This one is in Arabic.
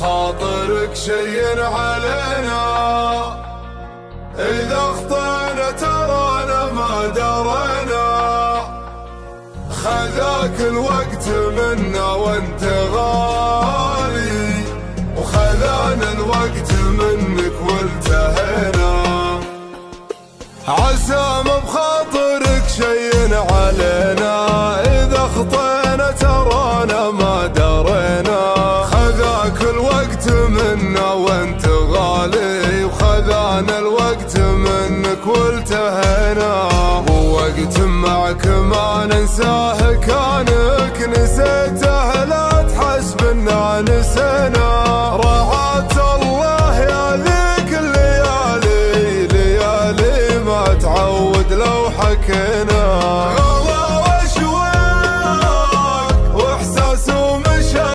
بخاطرك شين علينا، إذا اخطينا ترانا ما درينا، خذاك الوقت منا وانت غالي، وخذانا الوقت منك والتهينا، عسى ما بخاطرك شين علينا، إذا اخطينا ترانا ما درينا، خذاك الوقت منا وانت غالي، وخذانا الوقت منك والتهينا، ووقت معك ما ننساه كانك نسيته، لا تحسبنا نسينا، رعاة الله يا ذيك الليالي، ليالي ما تعود لو حكينا.